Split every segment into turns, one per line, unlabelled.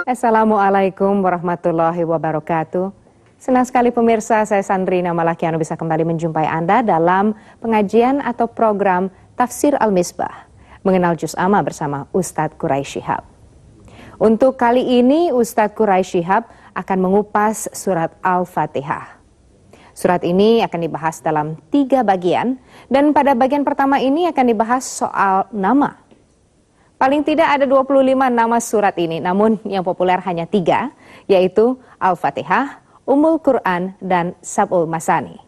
Assalamualaikum warahmatullahi wabarakatuh. Senang sekali pemirsa, saya Sandrina Malakiano bisa kembali menjumpai Anda dalam pengajian atau program Tafsir Al-Misbah, mengenal Juz Amma bersama Ustadz Quraisy Shihab. Untuk kali ini Ustadz Quraisy Shihab akan mengupas surat Al-Fatihah. Surat ini akan dibahas dalam 3 bagian, dan pada bagian pertama ini akan dibahas soal nama. Paling tidak ada 25 nama surat ini, namun yang populer hanya 3, yaitu Al-Fatihah, Ummul Quran, dan Sab'ul Masani.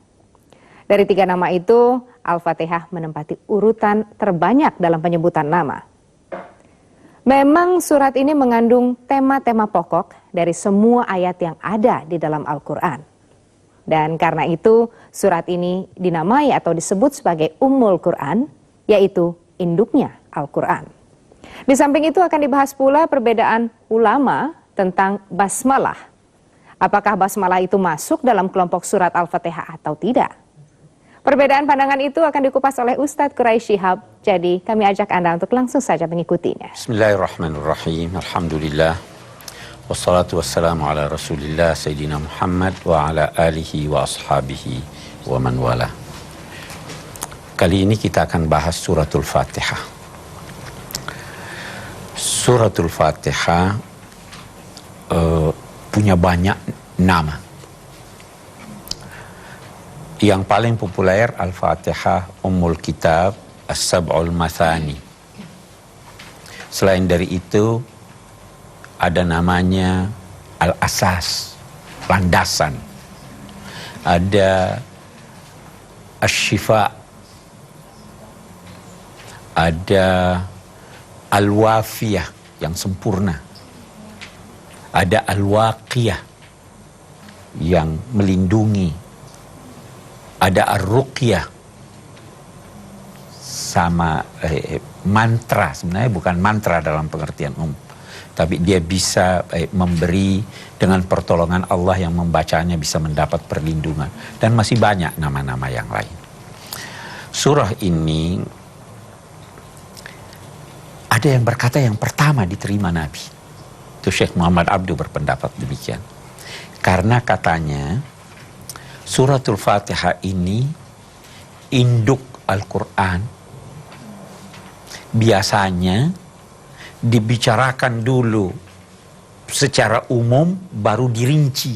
Dari 3 nama itu, Al-Fatihah menempati urutan terbanyak dalam penyebutan nama. Memang surat ini mengandung tema-tema pokok dari semua ayat yang ada di dalam Al-Quran. Dan karena itu, surat ini dinamai atau disebut sebagai Ummul Quran, yaitu induknya Al-Quran. Di samping itu akan dibahas pula perbedaan ulama tentang basmalah. Apakah basmalah itu masuk dalam kelompok surat Al-Fatihah atau tidak? Perbedaan pandangan itu akan dikupas oleh Ustadz Quraisy Shihab. Jadi kami ajak Anda untuk langsung saja mengikutinya.
Bismillahirrahmanirrahim. Alhamdulillah. Wassalatu wassalamu ala Rasulillah Sayyidina Muhammad wa ala alihi wa ashabihi wa man wala. Kali ini kita akan bahas suratul Fatihah. Suratul Fatihah punya banyak nama. Yang paling populer Al-Fatihah, Ummul Kitab, As-Sab'ul Mathani. Selain dari itu, ada namanya Al-Asas, landasan. Ada Asy-Syifa. Ada Al-Wafiyah, yang sempurna. Ada Al-Waqiyah, yang melindungi. Ada Ar-Ruqyah, sama mantra. Sebenarnya bukan mantra dalam pengertian umum, tapi dia bisa memberi dengan pertolongan Allah yang membacanya bisa mendapat perlindungan. Dan masih banyak nama-nama yang lain. Surah ini ada yang berkata yang pertama diterima Nabi. Itu Syekh Muhammad Abdu berpendapat demikian. Karena katanya suratul Fatihah ini induk Al-Quran. Biasanya dibicarakan dulu secara umum baru dirinci.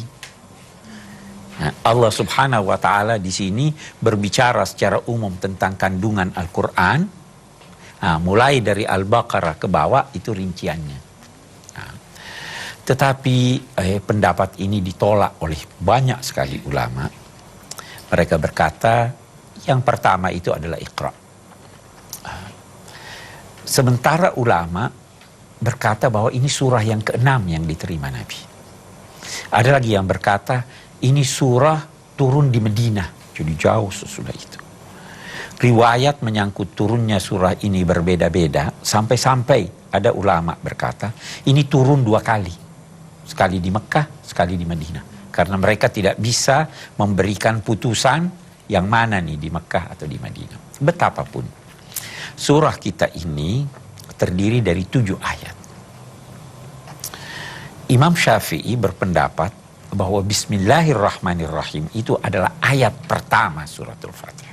Nah, Allah Subhanahu wa taala di sini berbicara secara umum tentang kandungan Al-Quran. Nah, mulai dari Al-Baqarah ke bawah itu rinciannya. Tetapi pendapat ini ditolak oleh banyak sekali ulama. Mereka berkata yang pertama itu adalah Iqra. Sementara ulama berkata bahwa ini surah yang ke-6 yang diterima Nabi. Ada lagi yang berkata ini surah turun di Madinah, jadi jauh sesudah itu. Riwayat menyangkut turunnya surah ini berbeda-beda, sampai-sampai ada ulama berkata ini turun 2 kali. Sekali di Mekah, sekali di Madinah. Karena mereka tidak bisa memberikan putusan yang mana nih di Mekah atau di Madinah. Betapapun, surah kita ini terdiri dari 7 ayat. Imam Syafi'i berpendapat bahwa Bismillahirrahmanirrahim itu adalah ayat pertama suratul Fatihah.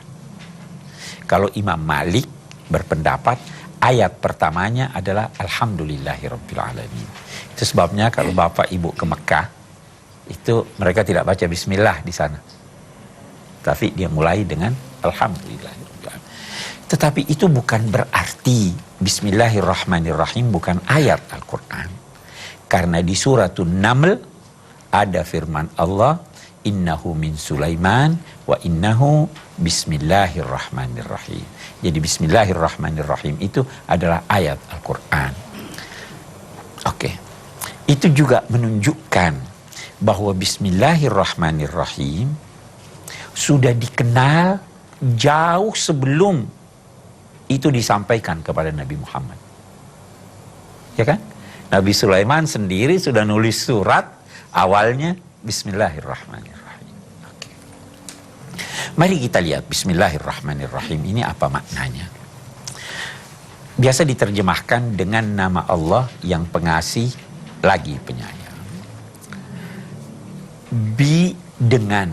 Kalau Imam Malik berpendapat ayat pertamanya adalah Alhamdulillahirrabbilalamin. Itu sebabnya kalau Bapak Ibu ke Mekah, itu mereka tidak baca Bismillah di sana. Tapi dia mulai dengan Alhamdulillahirrabbilalamin. Tetapi itu bukan berarti Bismillahirrahmanirrahim bukan ayat Al-Quran. Karena di suratul Naml ada firman Allah, Innahu min Sulaiman wa innahu Bismillahirrahmanirrahim. Jadi Bismillahirrahmanirrahim itu adalah ayat Al-Quran. Oke. Itu juga menunjukkan bahwa Bismillahirrahmanirrahim sudah dikenal jauh sebelum itu disampaikan kepada Nabi Muhammad. Ya kan? Nabi Sulaiman sendiri sudah nulis surat awalnya Bismillahirrahmanirrahim. Oke. Mari kita lihat Bismillahirrahmanirrahim ini apa maknanya. Biasa diterjemahkan dengan nama Allah yang pengasih lagi penyayang. Dengan.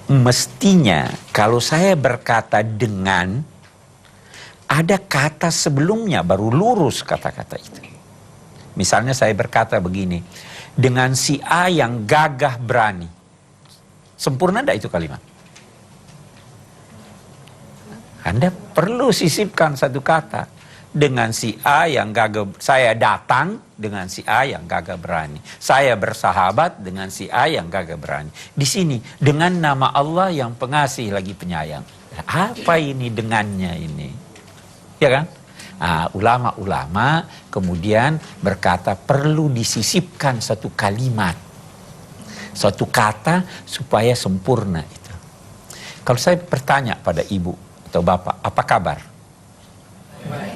Mestinya kalau saya berkata dengan, ada kata sebelumnya baru lurus kata-kata itu. Misalnya saya berkata begini, dengan si A yang gagah berani. Sempurna tidak itu kalimat? Anda perlu sisipkan satu kata. Dengan si A yang gagah, saya datang dengan si A yang gagah berani. Saya bersahabat dengan si A yang gagah berani. Di sini, dengan nama Allah yang pengasih lagi penyayang. Apa ini dengannya ini? Ya kan? Nah, ulama-ulama kemudian berkata perlu disisipkan satu kalimat. Suatu kata supaya sempurna itu. Kalau saya bertanya pada ibu atau bapak, apa kabar?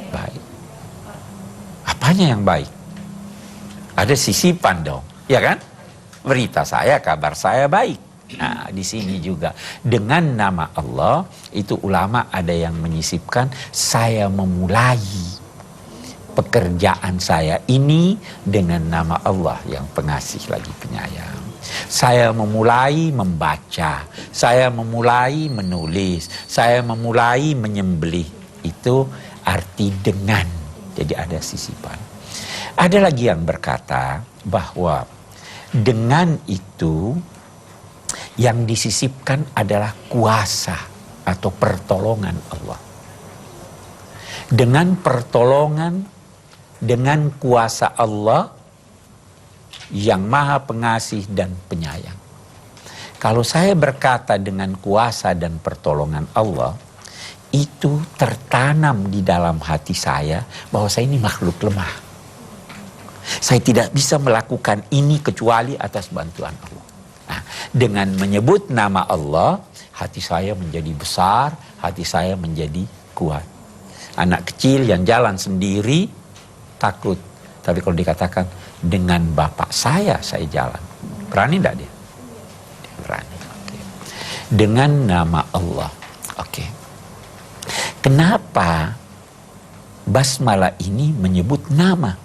Baik. Apanya yang baik? Ada sisipan dong, ya kan? Berita saya, kabar saya baik. Nah, di sini juga dengan nama Allah itu ulama ada yang menyisipkan saya memulai pekerjaan saya ini dengan nama Allah yang pengasih lagi penyayang. Saya memulai membaca, saya memulai menulis, saya memulai menyembelih. Itu arti dengan. Jadi ada sisipan. Ada lagi yang berkata bahwa dengan itu yang disisipkan adalah kuasa atau pertolongan Allah. Dengan pertolongan, dengan kuasa Allah yang maha pengasih dan penyayang. Kalau saya berkata dengan kuasa dan pertolongan Allah, itu tertanam di dalam hati saya bahwa saya ini makhluk lemah. Saya tidak bisa melakukan ini kecuali atas bantuan Allah. Nah, dengan menyebut nama Allah, hati saya menjadi besar, hati saya menjadi kuat. Anak kecil yang jalan sendiri takut. Tapi kalau dikatakan dengan bapak saya jalan. Berani tidak dia? Dia berani. Okay. Dengan nama Allah. Oke. Kenapa basmalah ini menyebut nama?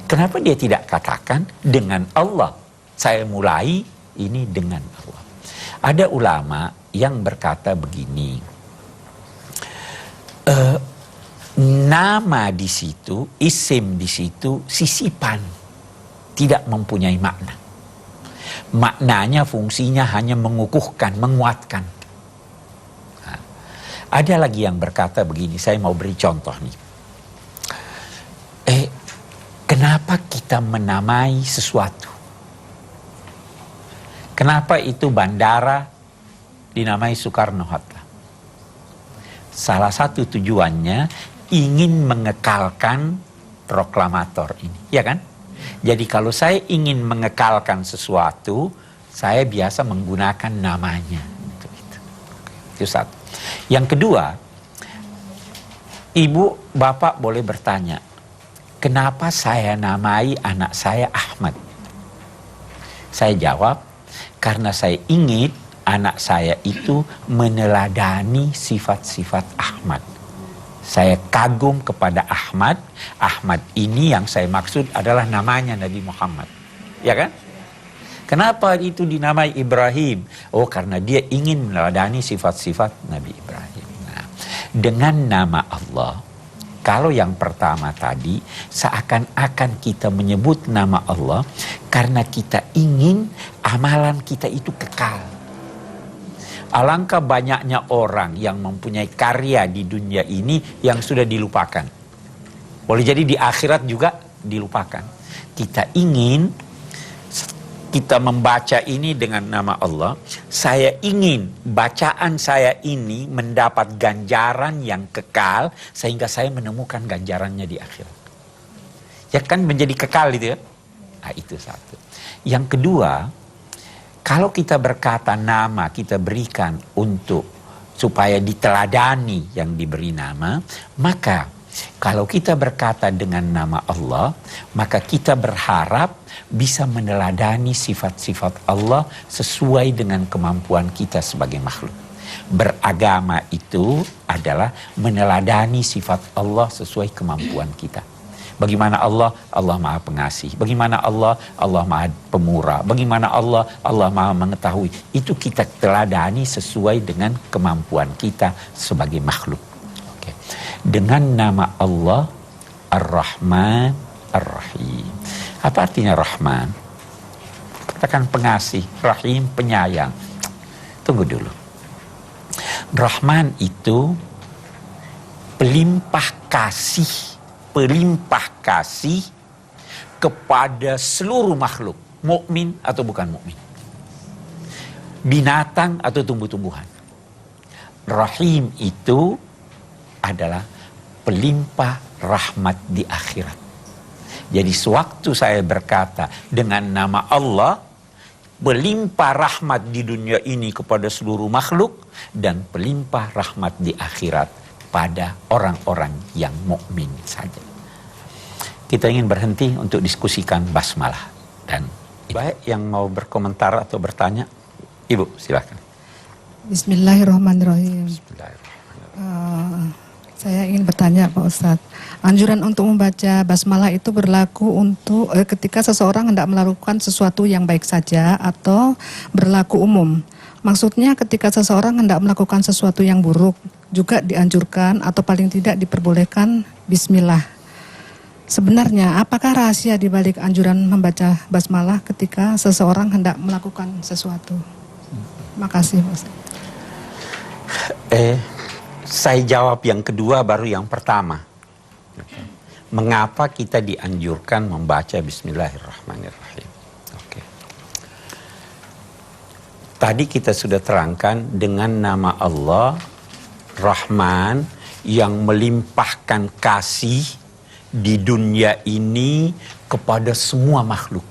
Kenapa dia tidak katakan dengan Allah? Saya mulai ini dengan Allah. Ada ulama yang berkata begini. Nama di situ, isim di situ, sisipan. Tidak mempunyai makna. Maknanya, fungsinya hanya mengukuhkan, menguatkan. Nah, ada lagi yang berkata begini, saya mau beri contoh nih. Kenapa kita menamai sesuatu? Kenapa itu bandara dinamai Soekarno-Hatta? Salah satu tujuannya ingin mengekalkan proklamator ini, ya kan? Jadi kalau saya ingin mengekalkan sesuatu, saya biasa menggunakan namanya. Itu satu. Yang kedua, ibu, bapak boleh bertanya, kenapa saya namai anak saya Ahmad? Saya jawab, karena saya ingin anak saya itu meneladani sifat-sifat Ahmad. Saya kagum kepada Ahmad. Ahmad ini yang saya maksud adalah namanya Nabi Muhammad. Ya kan? Kenapa itu dinamai Ibrahim? Oh, karena dia ingin meneladani sifat-sifat Nabi Ibrahim. Nah, dengan nama Allah, kalau yang pertama tadi, seakan-akan kita menyebut nama Allah karena kita ingin amalan kita itu kekal. Alangkah banyaknya orang yang mempunyai karya di dunia ini yang sudah dilupakan. Boleh jadi di akhirat juga dilupakan. Kita ingin, kita membaca ini dengan nama Allah. Saya ingin bacaan saya ini mendapat ganjaran yang kekal sehingga saya menemukan ganjarannya di akhirat. Ya kan, menjadi kekal itu ya. Nah, itu satu. Yang kedua, kalau kita berkata nama kita berikan untuk supaya diteladani yang diberi nama, maka Kalau kita berkata dengan nama Allah, maka kita berharap bisa meneladani sifat-sifat Allah sesuai dengan kemampuan kita sebagai makhluk. Beragama itu adalah meneladani sifat Allah sesuai kemampuan kita. Bagaimana Allah? Allah Maha Pengasih. Bagaimana Allah? Allah Maha Pemurah. Bagaimana Allah? Allah Maha Mengetahui. Itu kita teladani sesuai dengan kemampuan kita sebagai makhluk. Oke. Dengan nama Allah Ar-Rahman Ar-Rahim. Apa artinya Rahman? Katakan pengasih, Rahim penyayang. Tunggu dulu. Rahman itu pelimpah kasih kepada seluruh makhluk, mukmin atau bukan mukmin, binatang atau tumbuh-tumbuhan. Rahim itu adalah pelimpah rahmat di akhirat. Jadi sewaktu saya berkata dengan nama Allah, pelimpah rahmat di dunia ini kepada seluruh makhluk dan pelimpah rahmat di akhirat pada orang-orang yang mukmin saja. Kita ingin berhenti untuk diskusikan basmalah. Dan baik yang mau berkomentar atau bertanya, Ibu silakan.
Bismillahirrahmanirrahim. Saya ingin bertanya Pak Ustadz, anjuran untuk membaca basmalah itu berlaku untuk ketika seseorang hendak melakukan sesuatu yang baik saja atau berlaku umum. Maksudnya ketika seseorang hendak melakukan sesuatu yang buruk juga dianjurkan atau paling tidak diperbolehkan bismillah. Sebenarnya apakah rahasia di balik anjuran membaca basmalah ketika seseorang hendak melakukan sesuatu? Makasih Pak Ustadz.
Saya jawab yang kedua baru yang pertama. Mengapa kita dianjurkan membaca Bismillahirrahmanirrahim? Oke. Tadi kita sudah terangkan dengan nama Allah Rahman yang melimpahkan kasih di dunia ini kepada semua makhluk.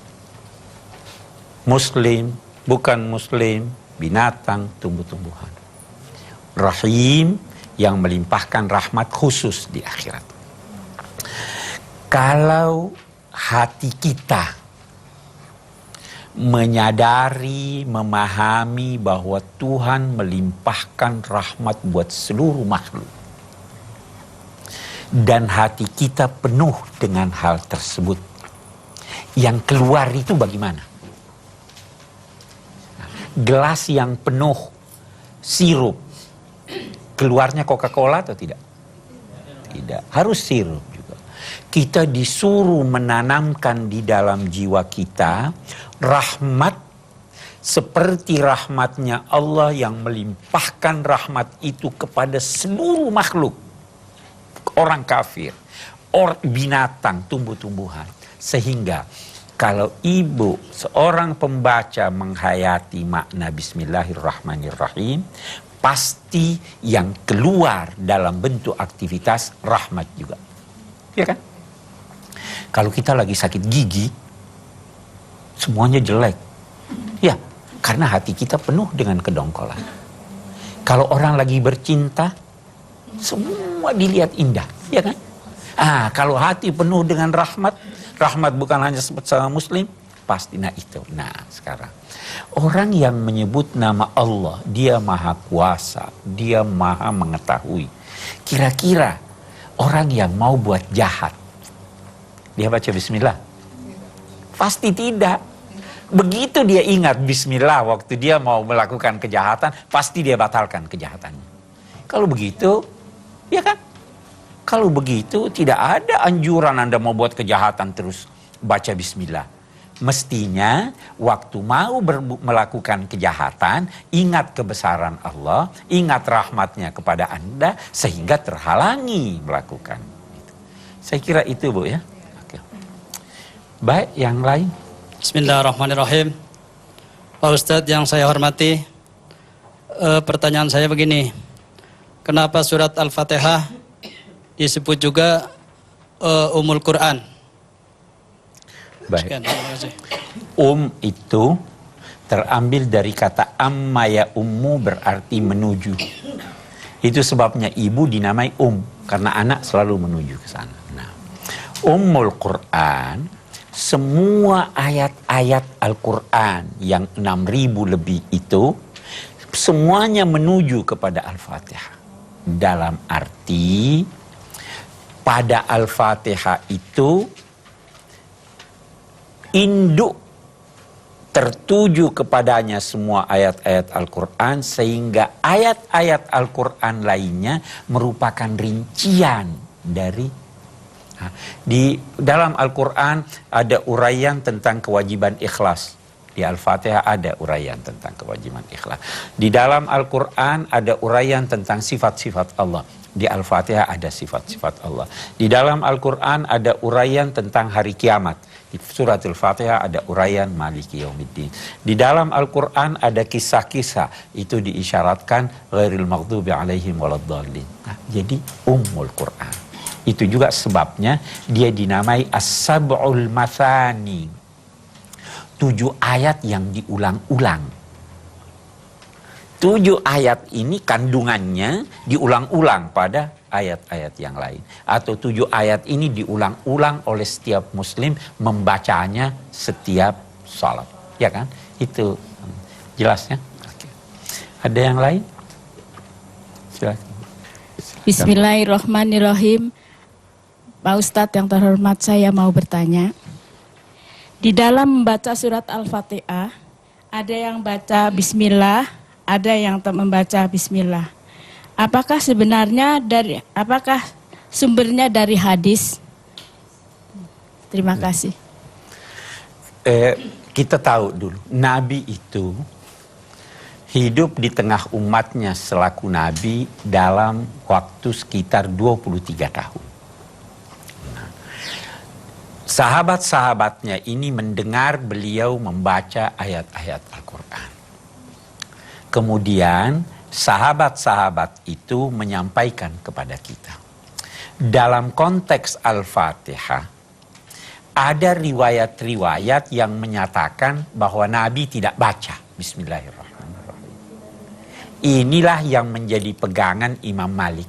Muslim, bukan muslim, binatang, tumbuh-tumbuhan. Rahim yang melimpahkan rahmat khusus di akhirat. Kalau hati kita menyadari, memahami bahwa Tuhan melimpahkan rahmat buat seluruh makhluk, dan hati kita penuh dengan hal tersebut, yang keluar itu bagaimana? Gelas yang penuh sirup, keluarnya Coca-Cola atau tidak? Tidak, harus sirup juga. Kita disuruh menanamkan di dalam jiwa kita rahmat seperti rahmatnya Allah yang melimpahkan rahmat itu kepada seluruh makhluk. Orang kafir, binatang, tumbuh-tumbuhan. Sehingga kalau ibu seorang pembaca menghayati makna Bismillahirrahmanirrahim, pasti yang keluar dalam bentuk aktivitas rahmat juga. Ya kan? Kalau kita lagi sakit gigi, semuanya jelek. Ya, karena hati kita penuh dengan kedongkolan. Kalau orang lagi bercinta, semua dilihat indah. Ya kan? Kalau hati penuh dengan rahmat, rahmat bukan hanya sama muslim, pasti. Nah itu. Nah sekarang orang yang menyebut nama Allah, dia maha kuasa, dia maha mengetahui. Kira-kira orang yang mau buat jahat, dia baca bismillah? Pasti tidak. Begitu dia ingat bismillah waktu dia mau melakukan kejahatan, pasti dia batalkan kejahatannya. Kalau begitu, ya kan? Kalau begitu tidak ada anjuran Anda mau buat kejahatan terus baca bismillah. Mestinya waktu mau melakukan kejahatan, ingat kebesaran Allah, ingat rahmatnya kepada Anda, sehingga terhalangi melakukan. Saya kira itu Bu ya. Oke. Baik, yang lain.
Bismillahirrahmanirrahim. Pak Ustadz yang saya hormati, pertanyaan saya begini. Kenapa surat Al-Fatihah disebut juga Ummul Quran?
Baik. Itu terambil dari kata amma ya ummu, berarti menuju. Itu sebabnya ibu dinamai Karena anak selalu menuju ke sana. Nah, Ummul Quran, semua ayat-ayat Al-Quran yang 6.000 lebih itu, semuanya menuju kepada Al-Fatihah. Dalam arti, pada Al-Fatihah itu, induk tertuju kepadanya semua ayat-ayat Al-Quran, sehingga ayat-ayat Al-Quran lainnya merupakan rincian dari di dalam Al-Quran ada uraian tentang kewajiban ikhlas. Di Al-Fatihah ada uraian tentang kewajiban ikhlas. Di dalam Al-Quran ada uraian tentang sifat-sifat Allah. Di Al-Fatihah ada sifat-sifat Allah. Di dalam Al-Quran ada uraian tentang hari kiamat. Di surat Al-Fatihah ada uraian Maliki Yaumiddin. Di dalam Al-Quran ada kisah-kisah. Itu diisyaratkan ghairil maghdubi alaihim waladdallin. Nah, jadi Ummul Quran. Itu juga sebabnya dia dinamai As-Sab'ul Mathani. 7 ayat yang diulang-ulang. 7 ayat ini kandungannya diulang-ulang pada ayat-ayat yang lain. Atau 7 ayat ini diulang-ulang oleh setiap muslim membacanya setiap salat. Ya kan? Itu jelasnya. Oke. Ada yang lain? Silakan.
Bismillahirrahmanirrahim. Pak Ustadz yang terhormat, saya mau bertanya. Di dalam membaca surat Al-Fatihah, ada yang baca Bismillah, ada yang membaca Bismillah. Apakah sumbernya dari hadis? Terima kasih.
Kita tahu dulu, Nabi itu hidup di tengah umatnya selaku Nabi dalam waktu sekitar 23 tahun. Sahabat-sahabatnya ini mendengar beliau membaca ayat-ayat Al-Quran. Kemudian sahabat-sahabat itu menyampaikan kepada kita. Dalam konteks Al-Fatihah, ada riwayat-riwayat yang menyatakan bahwa Nabi tidak baca Bismillahirrahmanirrahim. Inilah yang menjadi pegangan Imam Malik.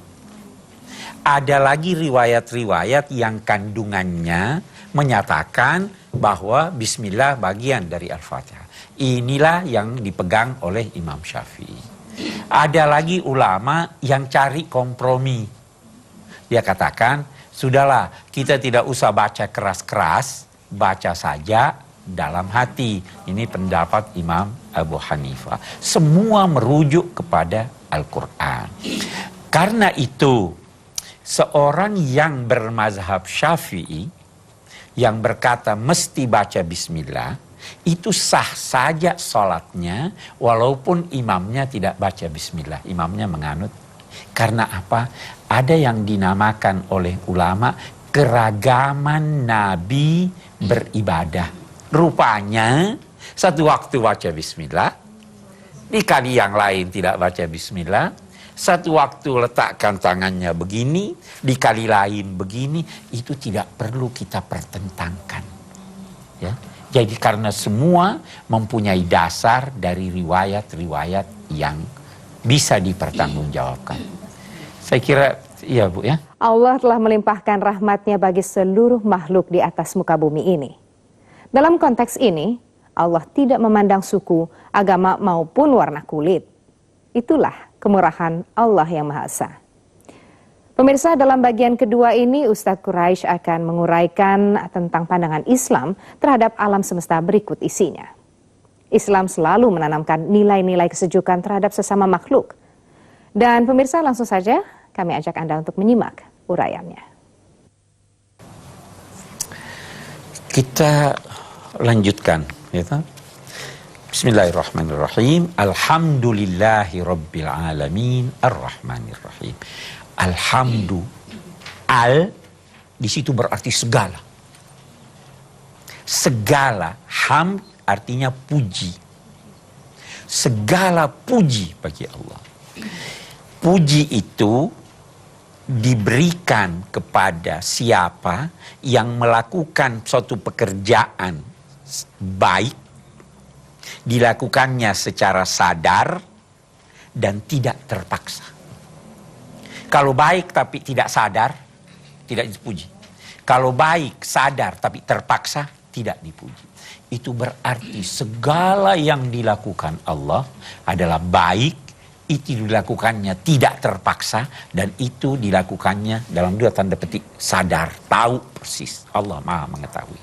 Ada lagi riwayat-riwayat yang kandungannya menyatakan bahwa Bismillah bagian dari Al-Fatihah. Inilah yang dipegang oleh Imam Syafi'i. Ada lagi ulama yang cari kompromi. Dia katakan, sudahlah kita tidak usah baca keras-keras, baca saja dalam hati. Ini pendapat Imam Abu Hanifah. Semua merujuk kepada Al-Quran. Karena itu, seorang yang bermazhab Syafi'i, yang berkata mesti baca Bismillah, itu sah saja sholatnya walaupun imamnya tidak baca Bismillah. Imamnya menganut. Karena apa? Ada yang dinamakan oleh ulama keragaman Nabi beribadah. Rupanya satu waktu baca Bismillah, di kali yang lain tidak baca Bismillah. Satu waktu letakkan tangannya begini, di kali lain begini, itu tidak perlu kita pertentangkan. Ya. Jadi karena semua mempunyai dasar dari riwayat-riwayat yang bisa dipertanggungjawabkan. Saya kira, iya Bu ya.
Allah telah melimpahkan rahmatnya bagi seluruh makhluk di atas muka bumi ini. Dalam konteks ini, Allah tidak memandang suku, agama maupun warna kulit. Itulah kemurahan Allah yang Maha Esa. Pemirsa, dalam bagian kedua ini Ustadz Quraisy akan menguraikan tentang pandangan Islam terhadap alam semesta berikut isinya. Islam selalu menanamkan nilai-nilai kesejukan terhadap sesama makhluk. Dan pemirsa, langsung saja kami ajak Anda untuk menyimak uraiannya.
Kita lanjutkan, ya. Bismillahirrahmanirrahim. Alhamdulillahi Rabbil Alamin Ar-Rahmanirrahim. Alhamdu. Al di situ berarti segala. Segala. Hamd artinya puji. Segala puji bagi Allah. Puji itu diberikan kepada siapa yang melakukan suatu pekerjaan baik, dilakukannya secara sadar dan tidak terpaksa. Kalau baik tapi tidak sadar, tidak dipuji. Kalau baik, sadar tapi terpaksa, tidak dipuji. Itu berarti segala yang dilakukan Allah adalah baik, itu dilakukannya tidak terpaksa, dan itu dilakukannya dalam dua tanda petik sadar, tahu persis. Allah Maha mengetahui.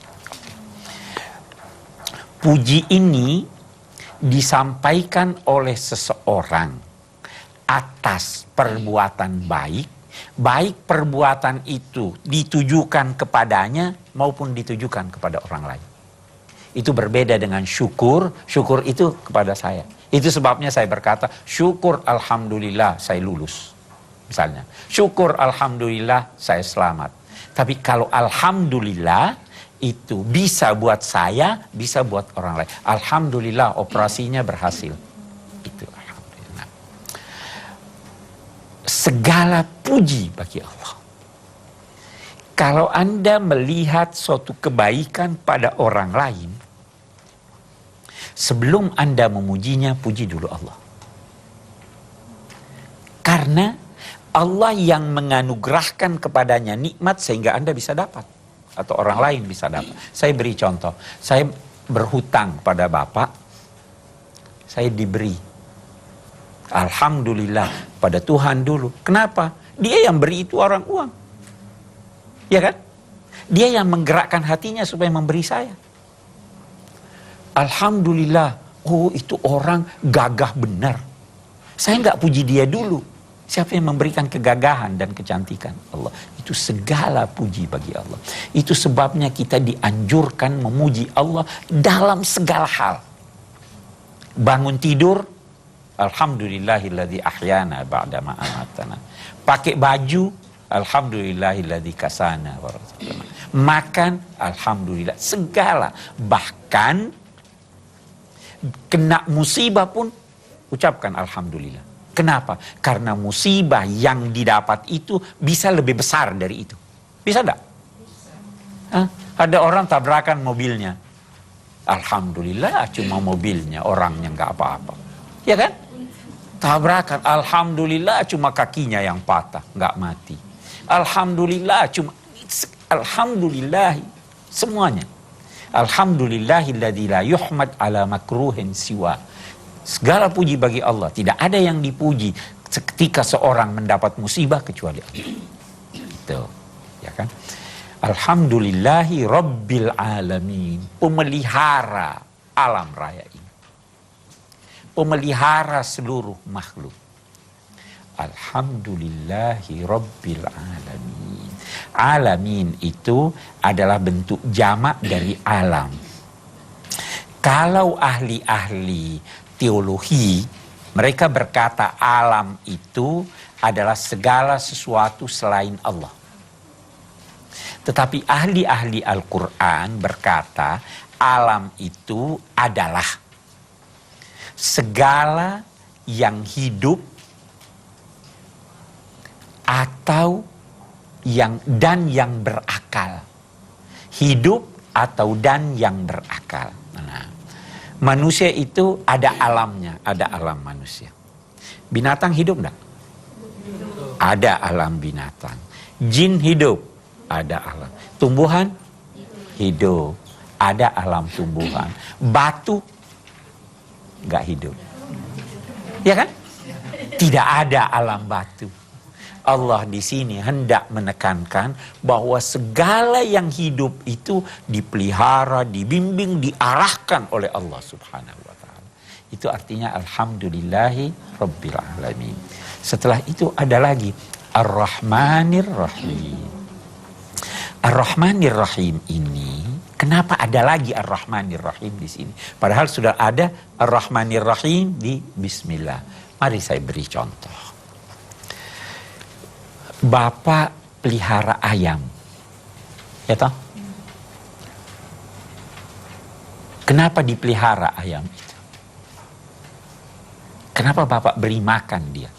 Puji ini disampaikan oleh seseorang atas perbuatan baik, baik perbuatan itu ditujukan kepadanya maupun ditujukan kepada orang lain. Itu berbeda dengan syukur. Syukur itu kepada saya. Itu sebabnya saya berkata, syukur alhamdulillah saya lulus. Misalnya, syukur alhamdulillah saya selamat. Tapi kalau alhamdulillah itu bisa buat saya, bisa buat orang lain. Alhamdulillah operasinya berhasil. Itu alhamdulillah. Segala puji bagi Allah. Kalau Anda melihat suatu kebaikan pada orang lain, sebelum Anda memujinya, puji dulu Allah. Karena Allah yang menganugerahkan kepadanya nikmat sehingga Anda bisa dapat. Atau orang lain bisa dapat. Saya beri contoh. Saya berhutang pada Bapak, saya diberi. Alhamdulillah pada Tuhan dulu. Kenapa? Dia yang beri itu orang uang. Ya kan? Dia yang menggerakkan hatinya supaya memberi saya. Alhamdulillah, oh itu orang gagah benar. Saya nggak puji dia dulu. Siapa yang memberikan kegagahan dan kecantikan? Allah. Itu segala puji bagi Allah. Itu sebabnya kita dianjurkan memuji Allah dalam segala hal. Bangun tidur, alhamdulillahilladzi ahyana ba'dama amatana. Pakai baju, alhamdulillahilladzi kasana wa razaqana. Makan, alhamdulillah. Segala. Bahkan kena musibah pun ucapkan alhamdulillah. Kenapa? Karena musibah yang didapat itu bisa lebih besar dari itu. Bisa enggak? Hah? Ada orang tabrakan mobilnya. Alhamdulillah cuma mobilnya, orangnya enggak apa-apa. Ya kan? Tabrakan, alhamdulillah cuma kakinya yang patah, enggak mati. Alhamdulillah cuma, alhamdulillah semuanya. Alhamdulillahilladzi la yuhmad ala makruhin siwa. Segala puji bagi Allah. Tidak ada yang dipuji ketika seorang mendapat musibah kecuali Allah. Itu, ya kan? Alhamdulillahi rabbil alamin. Pemelihara alam raya ini. Pemelihara seluruh makhluk. Alhamdulillahi rabbil alamin. Alamin itu adalah bentuk jamak dari alam. Kalau ahli-ahli teologi, mereka berkata alam itu adalah segala sesuatu selain Allah. Tetapi ahli-ahli Al-Quran berkata alam itu adalah segala yang hidup atau yang berakal. Hidup atau dan yang berakal. Nah, manusia itu ada alamnya, ada alam manusia. Binatang hidup enggak? Ada alam binatang. Jin hidup, ada alam. Tumbuhan hidup, ada alam tumbuhan. Batu enggak hidup. Ya kan? Tidak ada alam batu. Allah di sini hendak menekankan bahwa segala yang hidup itu dipelihara, dibimbing, diarahkan oleh Allah Subhanahu wa taala. Itu artinya alhamdulillahi rabbil alamin. Setelah itu ada lagi Ar-Rahmanir Rahim. Ar-Rahmanir Rahim ini, kenapa ada lagi Ar-Rahmanir Rahim di sini? Padahal sudah ada Ar-Rahmanir Rahim di Bismillah. Mari saya beri contoh. Bapak pelihara ayam, ya toh? Kenapa dipelihara ayam itu? Kenapa Bapak beri makan dia?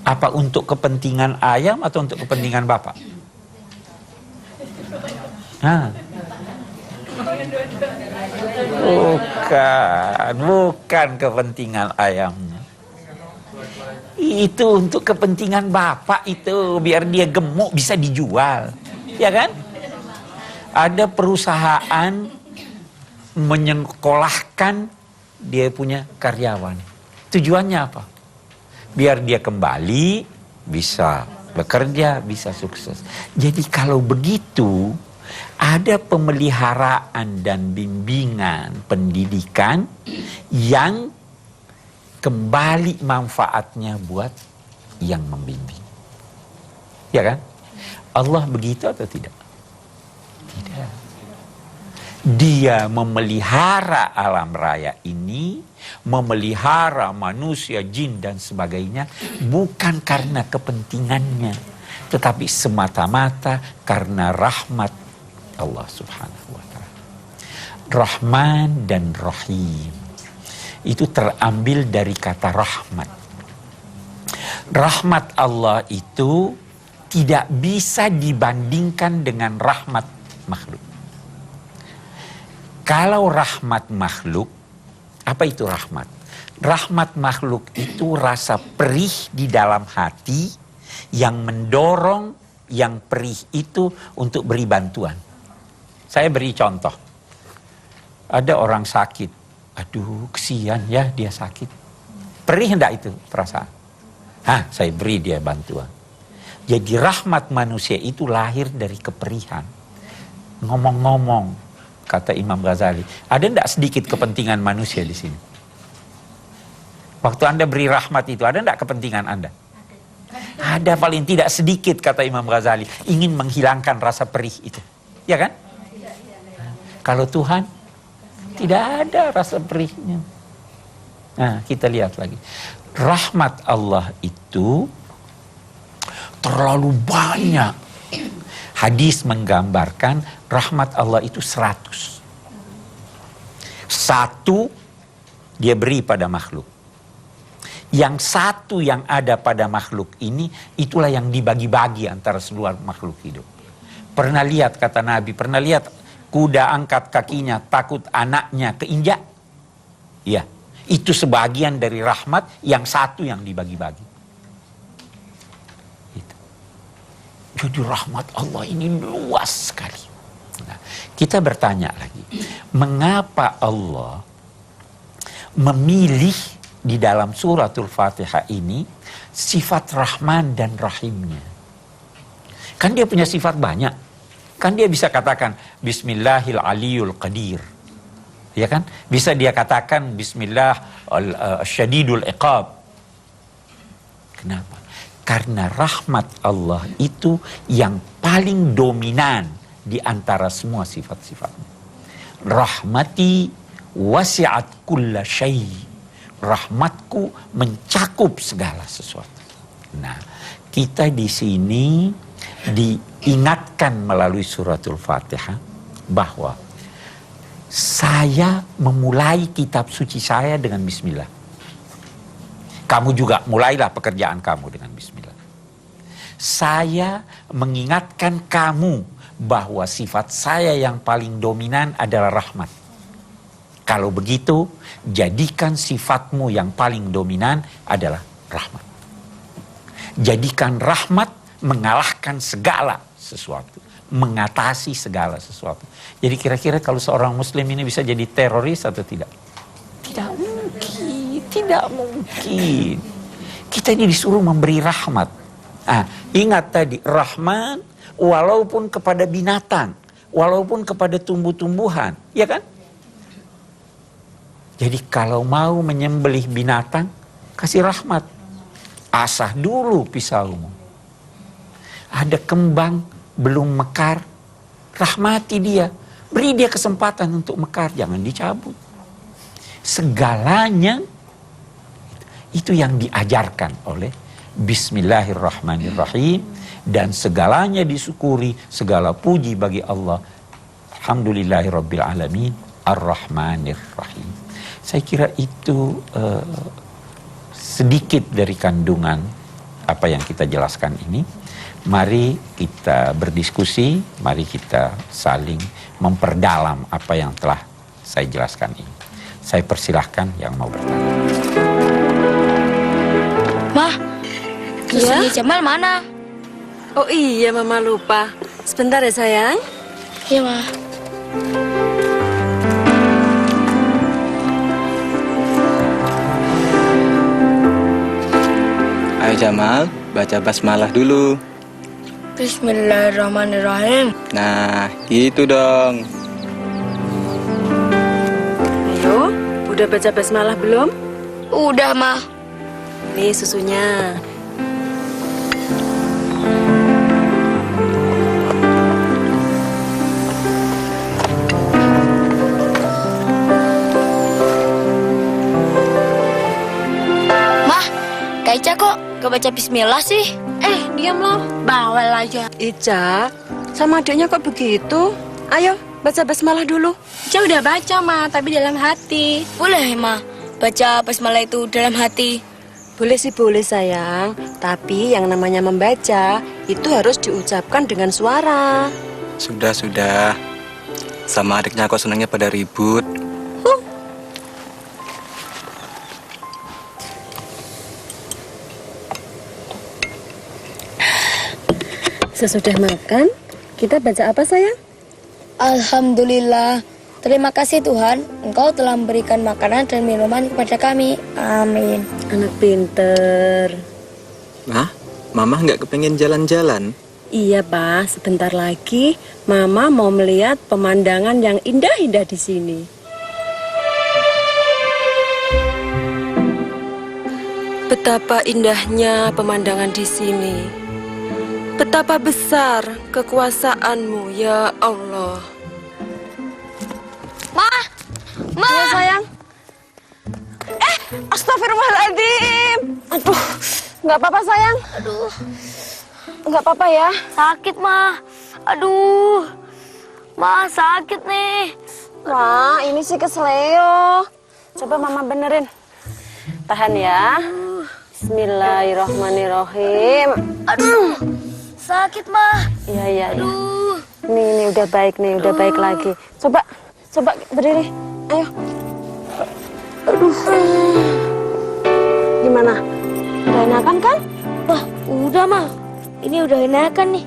Apa untuk kepentingan ayam atau untuk kepentingan Bapak? Nah. Bukan kepentingan ayamnya. Itu untuk kepentingan bapak itu, biar dia gemuk bisa dijual, ya kan? Ada perusahaan menyekolahkan dia punya karyawan. Tujuannya apa? Biar dia kembali bisa bekerja, bisa sukses. Jadi kalau begitu, ada pemeliharaan dan bimbingan pendidikan yang kembali manfaatnya buat yang membimbing. Ya kan? Allah begitu atau tidak? Tidak. Dia memelihara alam raya ini, memelihara manusia, jin dan sebagainya, bukan karena kepentingannya, tetapi semata-mata karena rahmat Allah Subhanahu wa Ta'ala. Rahman dan Rahim itu terambil dari kata rahmat. Rahmat Allah itu tidak bisa dibandingkan dengan rahmat makhluk. Kalau rahmat makhluk, apa itu rahmat? Rahmat makhluk itu rasa perih di dalam hati yang mendorong yang perih itu untuk beri bantuan. Saya beri contoh. Ada orang sakit. Aduh, kesian ya dia sakit. Perih enggak itu perasaan? Saya beri dia bantuan. Jadi rahmat manusia itu lahir dari keperihan. Ngomong-ngomong, kata Imam Ghazali, ada enggak sedikit kepentingan manusia di sini? Waktu Anda beri rahmat itu, ada enggak kepentingan Anda? Ada paling tidak sedikit, kata Imam Ghazali, ingin menghilangkan rasa perih itu. Ya kan? Kalau Tuhan, tidak ada rasa perihnya. Nah, kita lihat lagi. Rahmat Allah itu terlalu banyak. Hadis menggambarkan rahmat Allah itu 100. Satu dia beri pada makhluk. Yang satu yang ada pada makhluk ini, itulah yang dibagi-bagi antara seluruh makhluk hidup. Pernah lihat, kata Nabi, pernah lihat kuda angkat kakinya takut anaknya keinjak? Ya, itu sebagian dari rahmat, yang satu yang dibagi-bagi. Itu. Jadi rahmat Allah ini luas sekali. Nah, kita bertanya lagi, mengapa Allah memilih di dalam suratul Fatihah ini sifat Rahman dan Rahimnya? Kan dia punya sifat banyak. Kan dia bisa katakan Bismillahil Aliyul Qadir. Ya kan? Bisa dia katakan Bismillah Syadidul Iqab. Kenapa? Karena rahmat Allah itu yang paling dominan di antara semua sifat-sifatnya. Rahmati wasi'at kulla syai'. Rahmatku mencakup segala sesuatu. Nah, kita di sini diingatkan melalui suratul Fatihah bahwa saya memulai kitab suci saya dengan bismillah. Kamu juga mulailah pekerjaan kamu dengan bismillah. Saya mengingatkan kamu bahwa sifat saya yang paling dominan adalah rahmat. Kalau begitu, jadikan sifatmu yang paling dominan adalah rahmat. Jadikan rahmat mengalahkan segala sesuatu, mengatasi segala sesuatu. Jadi kira-kira kalau seorang muslim ini bisa jadi teroris atau tidak? Tidak mungkin, tidak mungkin. Kita ini disuruh memberi rahmat. Ingat tadi, Rahman walaupun kepada binatang, walaupun kepada tumbuh-tumbuhan, ya kan? Jadi kalau mau menyembelih binatang, kasih rahmat. Asah dulu pisaumu. Ada kembang belum mekar, rahmati dia. Beri dia kesempatan untuk mekar, jangan dicabut. Segalanya itu yang diajarkan oleh Bismillahirrahmanirrahim. Dan segalanya disyukuri, segala puji bagi Allah. Alhamdulillahirrabbilalamin, Ar-Rahmanirrahim. Saya kira itu sedikit dari kandungan apa yang kita jelaskan ini. Mari kita berdiskusi, mari kita saling memperdalam apa yang telah saya jelaskan ini. Saya persilahkan yang mau bertanya.
Mah, susunya Jamal mana?
Oh iya, Mama lupa. Sebentar ya sayang.
Iya, Mah.
Ayo Jamal, baca basmalah dulu.
Bismillahirrahmanirrahim.
Nah, gitu dong.
Ayo, udah baca basmalah belum?
Udah, Mah.
Nih susunya.
Mah, Kak Ica kok gak baca bismillah sih?
Diam loh.
Bawel aja.
Ica, sama adiknya kok begitu? Ayo, baca basmalah dulu.
Ica udah baca, Mah, tapi dalam hati. Boleh, Mah, baca basmalah itu dalam hati.
Boleh sih boleh sayang, tapi yang namanya membaca itu harus diucapkan dengan suara.
Sudah. Sama adiknya kok senangnya pada ribut.
Sesudah makan, kita baca apa sayang?
Alhamdulillah. Terima kasih Tuhan, Engkau telah memberikan makanan dan minuman kepada kami. Amin.
Anak pinter.
Nah, Mama nggak kepengen jalan-jalan?
Iya, Pak. Sebentar lagi Mama mau melihat pemandangan yang indah-indah di sini. Betapa indahnya pemandangan di sini. Betapa besar kekuasaan-Mu, ya Allah. Ya, sayang. Astagfirullahaladzim. Aduh, nggak apa-apa, sayang.
Aduh,
Nggak apa-apa ya.
sakit, Mah. Aduh, Mah sakit nih.
Wah, ini sih kesleo. Coba Mama benerin. Tahan ya. Bismillahirrahmanirrahim.
Aduh, sakit, Mah.
Iya.
Aduh.
Nih, udah baik nih, udah baik lagi. Coba berdiri. Ayo. Aduh. Gimana? Udah enakan kan?
Wah, udah, Mah. Ini udah enakan nih.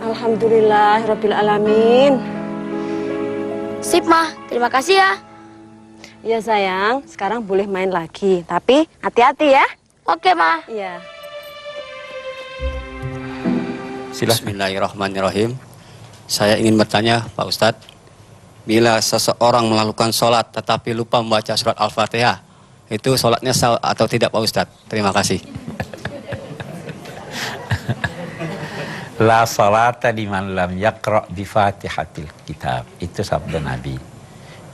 Alhamdulillahirabbil alamin.
Sip, Mah. Terima kasih ya.
Iya sayang, sekarang boleh main lagi. Tapi hati-hati ya.
Oke, Mah.
Iya.
Silakan.
Bismillahirrahmanirrahim. Saya ingin bertanya, Pak Ustadz, bila seseorang melakukan sholat tetapi lupa membaca surat Al-Fatihah, itu sholatnya sah atau tidak, Pak Ustadz? Terima kasih.
La salata liman lam yaqra' bi Fatihatil Kitab. Itu sabda Nabi.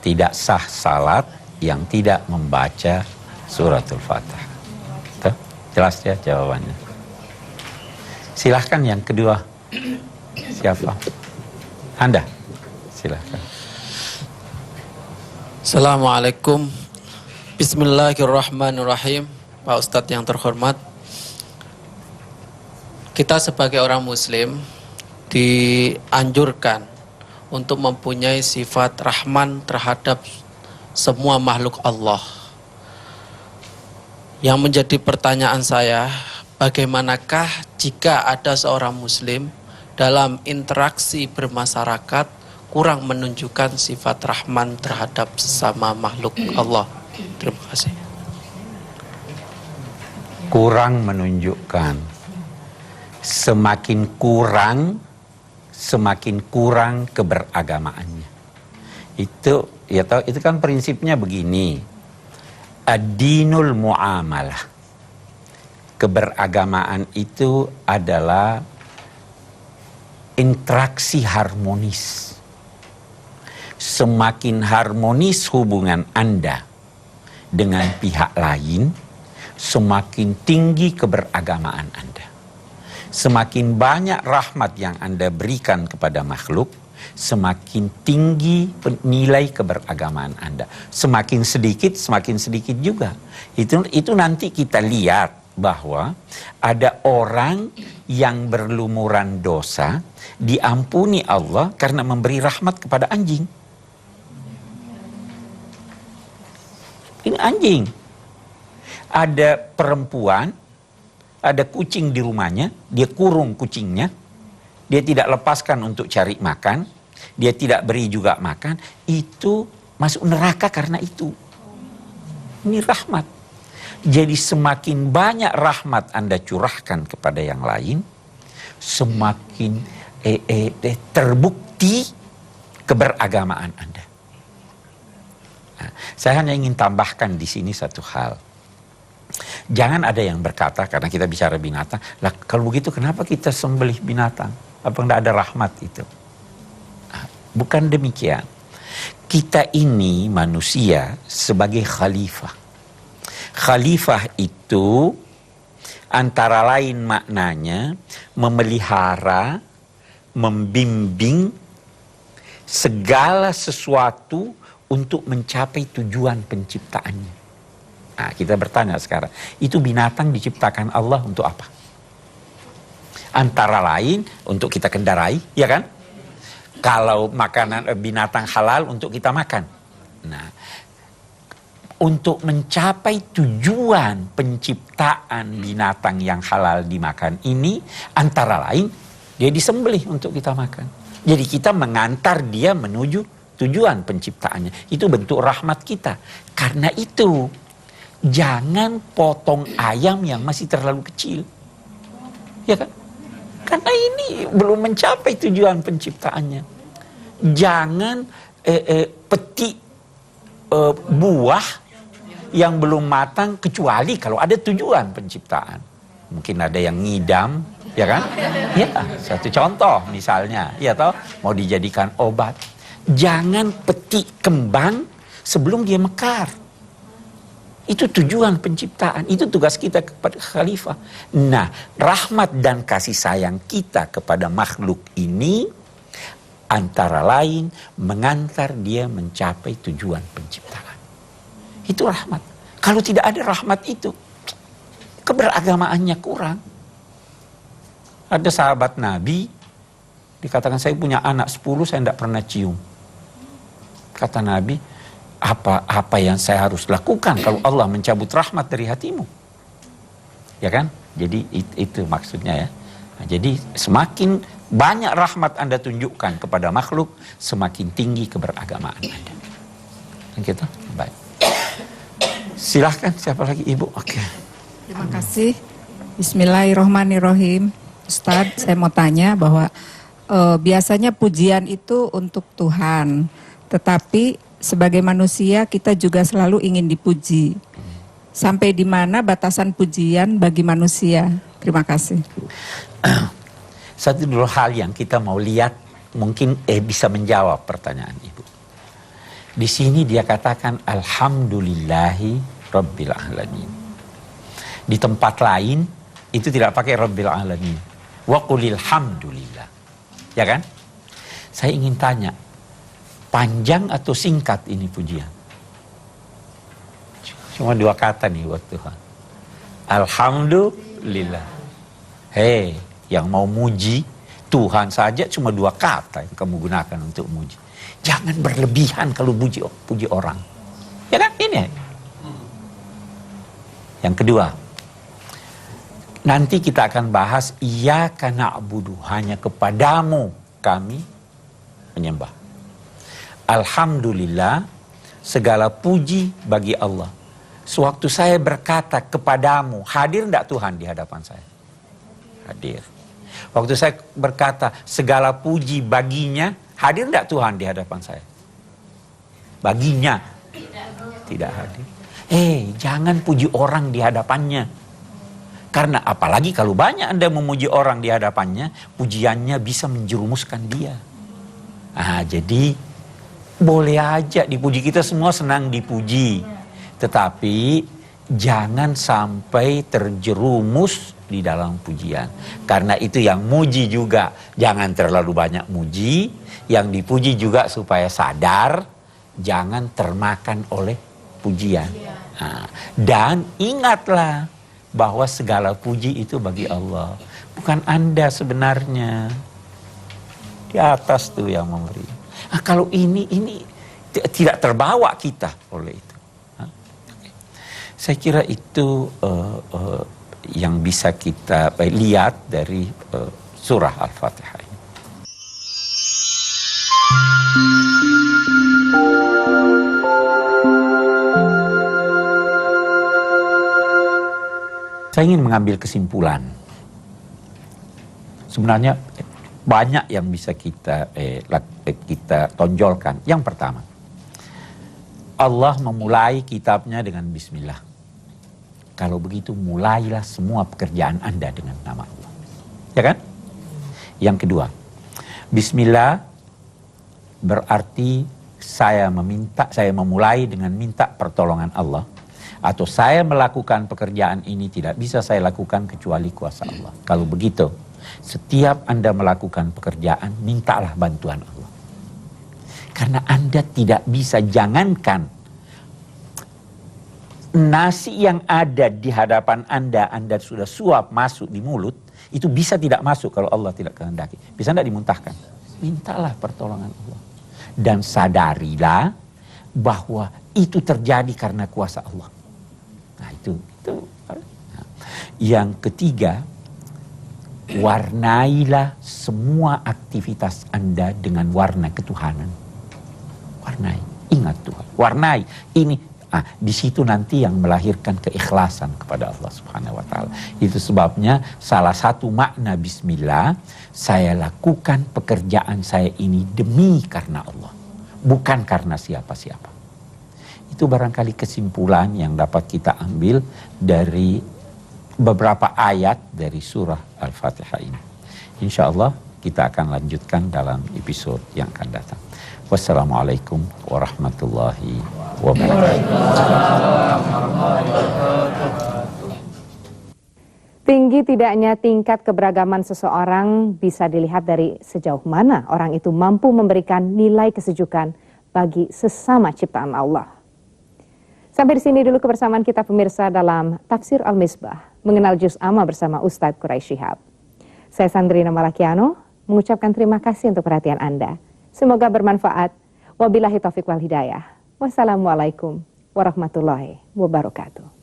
Tidak sah salat yang tidak membaca suratul Fatihah. Tuh, jelas ya jawabannya. Silahkan yang kedua. Siapa? Anda. Silahkan.
Assalamualaikum. Bismillahirrahmanirrahim. Pak Ustadz yang terhormat, kita sebagai orang muslim dianjurkan untuk mempunyai sifat rahman terhadap semua makhluk Allah. Yang menjadi pertanyaan saya, bagaimanakah jika ada seorang muslim dalam interaksi bermasyarakat kurang menunjukkan sifat rahman terhadap sesama makhluk Allah? Terima kasih.
Kurang menunjukkan. Semakin kurang keberagamaannya. Itu ya tahu, itu kan prinsipnya begini. Ad-dinul muamalah. Keberagamaan itu adalah interaksi harmonis. Semakin harmonis hubungan Anda dengan pihak lain, semakin tinggi keberagamaan Anda. Semakin banyak rahmat yang Anda berikan kepada makhluk, semakin tinggi nilai keberagamaan Anda. Semakin sedikit juga. Itu nanti kita lihat bahwa ada orang yang berlumuran dosa, diampuni Allah karena memberi rahmat kepada anjing. Ini anjing. Ada perempuan ada kucing di rumahnya, dia kurung kucingnya, dia tidak lepaskan untuk cari makan, dia tidak beri juga makan, itu masuk neraka karena itu. Ini rahmat. Jadi semakin banyak rahmat Anda curahkan kepada yang lain, semakin terbukti keberagamaan Anda. Nah, saya hanya ingin tambahkan di sini satu hal. Jangan ada yang berkata, karena kita bicara binatang, lah kalau begitu kenapa kita sembelih binatang? Apa enggak ada rahmat itu? Nah, bukan demikian. Kita ini manusia sebagai khalifah. Khalifah itu antara lain maknanya memelihara, membimbing segala sesuatu untuk mencapai tujuan penciptaannya. Nah, kita bertanya sekarang, itu binatang diciptakan Allah untuk apa? Antara lain untuk kita kendarai, ya kan? Kalau makanan binatang halal untuk kita makan. Nah, untuk mencapai tujuan penciptaan binatang yang halal dimakan ini, antara lain dia disembelih untuk kita makan. Jadi kita mengantar dia menuju tujuan penciptaannya. Itu bentuk rahmat kita. Karena itu, jangan potong ayam yang masih terlalu kecil. Ya kan? Karena ini belum mencapai tujuan penciptaannya. Jangan petik buah yang belum matang kecuali kalau ada tujuan penciptaan. Mungkin ada yang ngidam, ya kan? Ya, satu contoh misalnya, ya toh, mau dijadikan obat. Jangan petik kembang sebelum dia mekar. Itu tujuan penciptaan, itu tugas kita kepada khalifah. Nah, rahmat dan kasih sayang kita kepada makhluk ini antara lain mengantar dia mencapai tujuan penciptaan. Itu rahmat. Kalau tidak ada rahmat itu, keberagamaannya kurang. Ada sahabat Nabi, dikatakan saya punya anak 10, saya tidak pernah cium. Kata Nabi, apa yang saya harus lakukan kalau Allah mencabut rahmat dari hatimu? Ya kan? Jadi itu maksudnya ya. Nah, jadi semakin banyak rahmat Anda tunjukkan kepada makhluk, semakin tinggi keberagamaan Anda. Dan gitu, baik. Silahkan, siapa lagi Ibu? Oke.
Terima kasih. Bismillahirrohmanirrohim. Ustadz, saya mau tanya bahwa biasanya pujian itu untuk Tuhan. Tetapi sebagai manusia kita juga selalu ingin dipuji. Sampai di mana batasan pujian bagi manusia? Terima kasih.
Satu dulu hal yang kita mau lihat mungkin bisa menjawab pertanyaan Ibu. Di sini dia katakan alhamdulillahi rabbil alamin. Di tempat lain itu tidak pakai rabbil alamin. Wa qulil hamdulillah. Ya kan? Saya ingin tanya, panjang atau singkat ini pujian? Cuma 2 kata nih buat Tuhan. Alhamdulillah. Hei, yang mau muji Tuhan saja cuma 2 kata yang kamu gunakan untuk muji. Jangan berlebihan kalau puji orang. Ya kan? Ini. Yang kedua, nanti kita akan bahas iyyaka na'budu, hanya kepadamu kami menyembah. Alhamdulillah, segala puji bagi Allah. Sewaktu saya berkata kepadamu, hadir enggak Tuhan di hadapan saya? Hadir. Waktu saya berkata segala puji baginya, hadir enggak Tuhan di hadapan saya? Baginya. Tidak hadir. Jangan puji orang di hadapannya. Karena apalagi kalau banyak Anda memuji orang di hadapannya, pujiannya bisa menjerumuskan dia. Jadi boleh aja dipuji, kita semua senang dipuji. Tetapi jangan sampai terjerumus di dalam pujian. Karena itu yang muji juga jangan terlalu banyak muji, yang dipuji juga supaya sadar jangan termakan oleh pujian. Dan ingatlah bahwa segala puji itu bagi Allah, bukan Anda sebenarnya. Di atas tuh yang memberi. Kalau ini tidak terbawa kita oleh itu. Saya kira itu yang bisa kita lihat dari surah Al-Fatihah ini. Saya ingin mengambil kesimpulan. Sebenarnya banyak yang bisa kita tonjolkan. Yang pertama, Allah memulai kitabnya dengan bismillah. Kalau begitu mulailah semua pekerjaan Anda dengan nama Allah. Ya kan? Yang kedua, bismillah berarti saya memulai dengan minta pertolongan Allah. Atau saya melakukan pekerjaan ini tidak bisa saya lakukan kecuali kuasa Allah. Kalau begitu, setiap Anda melakukan pekerjaan, mintalah bantuan Allah. Karena Anda tidak bisa, jangankan nasi yang ada di hadapan Anda sudah suap masuk di mulut, itu bisa tidak masuk kalau Allah tidak kehendaki. Bisa tidak dimuntahkan? Mintalah pertolongan Allah. Dan sadarilah bahwa itu terjadi karena kuasa Allah. Nah itu. Nah. Yang ketiga, warnailah semua aktivitas Anda dengan warna ketuhanan. Warnai, ingat Tuhan. Warnai ini. Di situ nanti yang melahirkan keikhlasan kepada Allah Subhanahu wa taala. Itu sebabnya salah satu makna bismillah, saya lakukan pekerjaan saya ini demi karena Allah, bukan karena siapa-siapa. Itu barangkali kesimpulan yang dapat kita ambil dari beberapa ayat dari surah Al-Fatihah ini. Insya Allah kita akan lanjutkan dalam episode yang akan datang. Wassalamualaikum warahmatullahi wabarakatuh.
Tinggi tidaknya tingkat keberagaman seseorang bisa dilihat dari sejauh mana orang itu mampu memberikan nilai kesejukan bagi sesama ciptaan Allah. Sampai di sini dulu kebersamaan kita pemirsa dalam Tafsir Al-Misbah, mengenal Juz Amma bersama Ustadz Quraish Shihab. Saya Sandrina Malakiano mengucapkan terima kasih untuk perhatian Anda. Semoga bermanfaat. Wabillahi taufiq wal hidayah. Wassalamualaikum warahmatullahi wabarakatuh.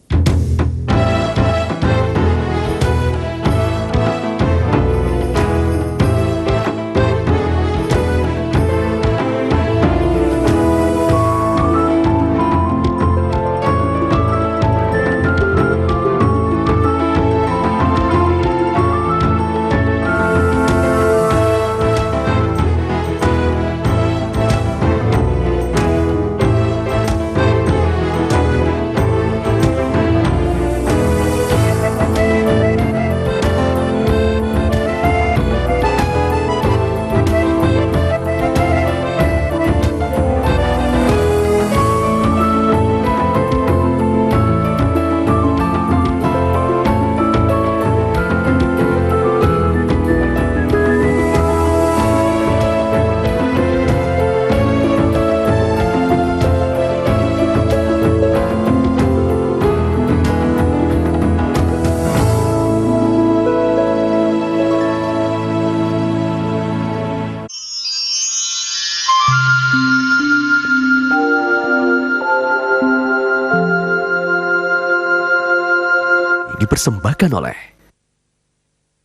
Dipersembahkan oleh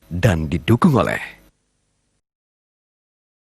dan didukung oleh